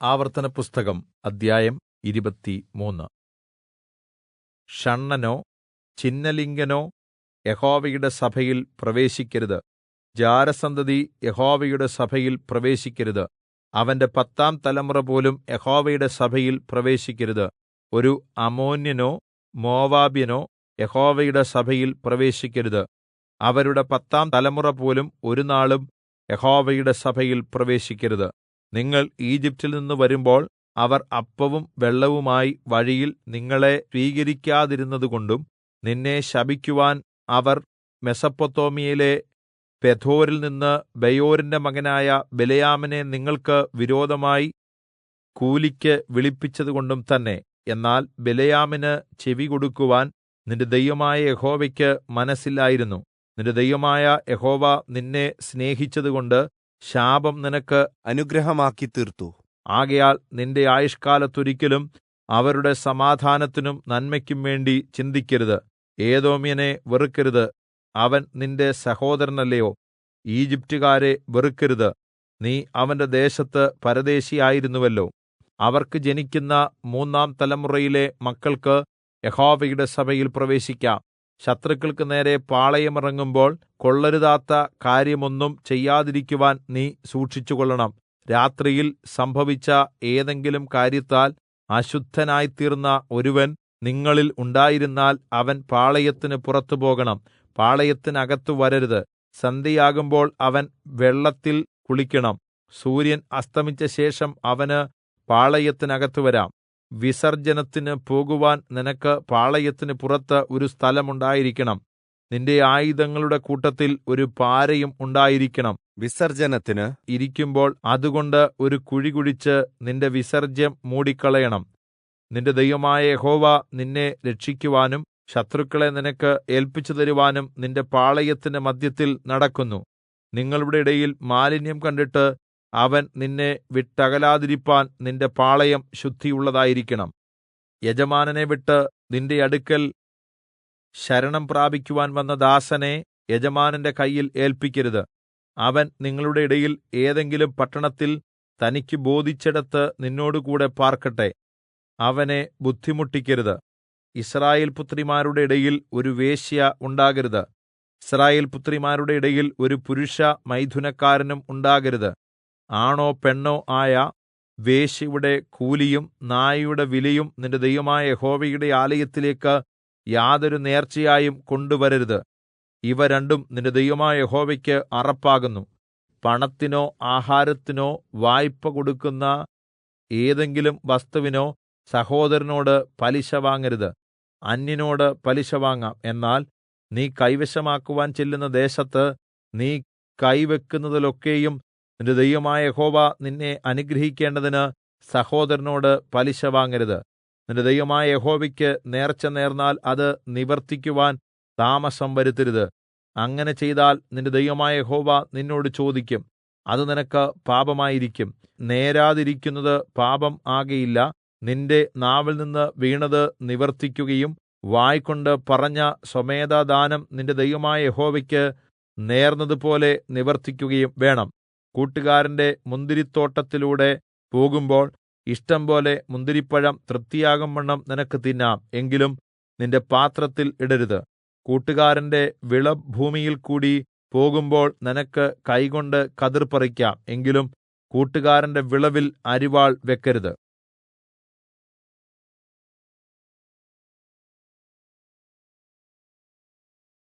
ആവർത്തനപുസ്തകം അദ്ധ്യായം 23. ഷണ്ഡനോ ഛിന്നലിംഗനോ യഹോവയുടെ സഭയിൽ പ്രവേശിക്കരുത്. ജാരസന്തതി യഹോവയുടെ സഭയിൽ പ്രവേശിക്കരുത്. അവന്റെ 10-ാം തലമുറപോലും യഹോവയുടെ സഭയിൽ പ്രവേശിക്കരുത്. ഒരു അമ്മോന്യനോ മോവാബ്യനോ യഹോവയുടെ സഭയിൽ പ്രവേശിക്കരുത്. അവരുടെ 10-ാം തലമുറപോലും ഒരുനാളും യഹോവയുടെ സഭയിൽ പ്രവേശിക്കരുത്. നിങ്ങൾ ഈജിപ്റ്റിൽ നിന്ന് വരുമ്പോൾ അവർ അപ്പവും വെള്ളവുമായി വഴിയിൽ നിങ്ങളെ സ്വീകരിക്കാതിരുന്നതുകൊണ്ടും നിന്നെ ശപിക്കുവാൻ അവർ മെസൊപ്പൊത്താമ്യയിലെ പെഥോരിൽ നിന്ന് ബെയോരിന്റെ മകനായ ബിലെയാമിനെ നിങ്ങൾക്ക് വിരോധമായി കൂലിക്ക് വിളിപ്പിച്ചതുകൊണ്ടും തന്നെ. എന്നാൽ ബിലെയാമിന് ചെവികൊടുക്കുവാൻ നിന്റെ ദൈവമായ യഹോവയ്ക്ക് മനസ്സില്ലായിരുന്നു. നിന്റെ ദൈവമായ യഹോവ നിന്നെ സ്നേഹിച്ചതുകൊണ്ട് ശാപം നിനക്ക് അനുഗ്രഹമാക്കി തീർത്തു. ആകയാൽ നിന്റെ ആയുഷ്കാലത്തൊരിക്കലും അവരുടെ സമാധാനത്തിനും നന്മയ്ക്കും വേണ്ടി ചിന്തിക്കരുത്. ഏദോമ്യനെ വെറുക്കരുത്, അവൻ നിന്റെ സഹോദരനല്ലയോ. ഈജിപ്റ്റുകാരെ വെറുക്കരുത്, നീ അവന്റെ ദേശത്ത് പരദേശിയായിരുന്നുവല്ലോ. അവർക്ക് ജനിക്കുന്ന 3-ാം തലമുറയിലെ മക്കൾക്ക് യഹോവയുടെ സഭയിൽ പ്രവേശിക്കാം. ശത്രുക്കൾക്ക് നേരെ പാളയമിറങ്ങുമ്പോൾ കൊള്ളരുതാത്ത കാര്യമൊന്നും ചെയ്യാതിരിക്കുവാൻ നീ സൂക്ഷിച്ചുകൊള്ളണം. രാത്രിയിൽ സംഭവിച്ച ഏതെങ്കിലും കാര്യത്താൽ അശുദ്ധനായിത്തീർന്ന ഒരുവൻ നിങ്ങളിൽ ഉണ്ടായിരുന്നാൽ അവൻ പാളയത്തിന് പുറത്തു പോകണം, പാളയത്തിനകത്തു വരരുത്. സന്ധ്യയാകുമ്പോൾ അവൻ വെള്ളത്തിൽ കുളിക്കണം. സൂര്യൻ അസ്തമിച്ച ശേഷം അവന് പാളയത്തിനകത്ത് വരാം. വിസർജ്ജനത്തിന് പോകുവാൻ നിനക്ക് പാളയത്തിന് പുറത്ത് ഒരു സ്ഥലമുണ്ടായിരിക്കണം. നിന്റെ ആയുധങ്ങളുടെ കൂട്ടത്തിൽ ഒരു പാരയും ഉണ്ടായിരിക്കണം. വിസർജ്ജനത്തിന് ഇരിക്കുമ്പോൾ അതുകൊണ്ട് ഒരു കുഴി കുഴിച്ച് നിന്റെ വിസർജ്യം മൂടിക്കളയണം. നിന്റെ ദൈവമായ യഹോവ നിന്നെ രക്ഷിക്കുവാനും ശത്രുക്കളെ നിനക്ക് ഏല്പിച്ചുതരുവാനും നിന്റെ പാളയത്തിന്റെ മദ്ധ്യത്തിൽ നടക്കുന്നു. നിങ്ങളുടെ ഇടയിൽ മാലിന്യം കണ്ടിട്ട് അവൻ നിന്നെ വിട്ടകലാതിരിപ്പാൻ നിന്റെ പാളയം ശുദ്ധിയുള്ളതായിരിക്കണം. യജമാനനെ വിട്ട് നിന്റെ അടുക്കൽ ശരണം പ്രാപിക്കുവാൻ വന്ന ദാസനെ യജമാനന്റെ കയ്യിൽ ഏല്പിക്കരുത്. അവൻ നിങ്ങളുടെ ഇടയിൽ ഏതെങ്കിലും പട്ടണത്തിൽ തനിക്ക് ബോധിച്ചിടത്ത് നിന്നോടുകൂടെ പാർക്കട്ടെ. അവനെ ബുദ്ധിമുട്ടിക്കരുത്. യിസ്രായേൽ പുത്രിമാരുടെ ഇടയിൽ ഒരു വേശ്യ ഉണ്ടാകരുത്. യിസ്രായേൽ പുത്രിമാരുടെ ഇടയിൽ ഒരു പുരുഷ മൈഥുനക്കാരനും ഉണ്ടാകരുത്. ആണോ പെണ്ണോ ആയ വേശ്യയുടെ കൂലിയും നായുടെ വിലയും നിന്റെ ദൈവമായ യഹോവയുടെ ആലയത്തിലേക്ക് യാതൊരു നേർച്ചയായും കൊണ്ടുവരരുത്. ഇവ രണ്ടും നിന്റെ ദൈവമായ യഹോവയ്ക്ക് അറപ്പാകുന്നു. പണത്തിനോ ആഹാരത്തിനോ വായ്പ കൊടുക്കുന്ന ഏതെങ്കിലും വസ്തുവിനോ സഹോദരനോട് പലിശ വാങ്ങരുത്. അന്യനോട് പലിശ വാങ്ങാം, എന്നാൽ നീ കൈവശമാക്കുവാൻ ചെല്ലുന്ന ദേശത്ത് നീ കൈവെക്കുന്നതിലൊക്കെയും നിന്റെ ദൈവമായ യഹോവ നിന്നെ അനുഗ്രഹിക്കേണ്ടതിന് സഹോദരനോട് പലിശ വാങ്ങരുത്. നിന്റെ ദൈവമായ യഹോവയ്ക്ക് നേർച്ച നേർന്നാൽ അത് നിവർത്തിക്കുവാൻ താമസം വരുത്തരുത്. അങ്ങനെ ചെയ്താൽ നിന്റെ ദൈവമായ യഹോവ നിന്നോട് ചോദിക്കും, അത് നിനക്ക് പാപമായിരിക്കും. നേരാതിരിക്കുന്നത് പാപം ആകയില്ല. നിന്റെ നാവിൽ നിന്ന് വീണത് നിവർത്തിക്കുകയും വായ്കൊണ്ട് പറഞ്ഞ സ്വമേധാദാനം നിന്റെ ദൈവമായ യഹോവയ്ക്ക് നേർന്നതുപോലെ നിവർത്തിക്കുകയും വേണം. കൂട്ടുകാരന്റെ മുന്തിരിത്തോട്ടത്തിലൂടെ പോകുമ്പോൾ ഇഷ്ടം പോലെ മുന്തിരിപ്പഴം തൃപ്തിയാകുംവണ്ണം നിനക്ക് തിന്നാം, എങ്കിലും നിന്റെ പാത്രത്തിൽ ഇടരുത്. കൂട്ടുകാരന്റെ വിളഭൂമിയിൽ കൂടി പോകുമ്പോൾ നിനക്ക് കൈകൊണ്ട് കതിർ പറിക്കാം, എങ്കിലും കൂട്ടുകാരന്റെ വിളവിൽ അരിവാൾ വെക്കരുത്.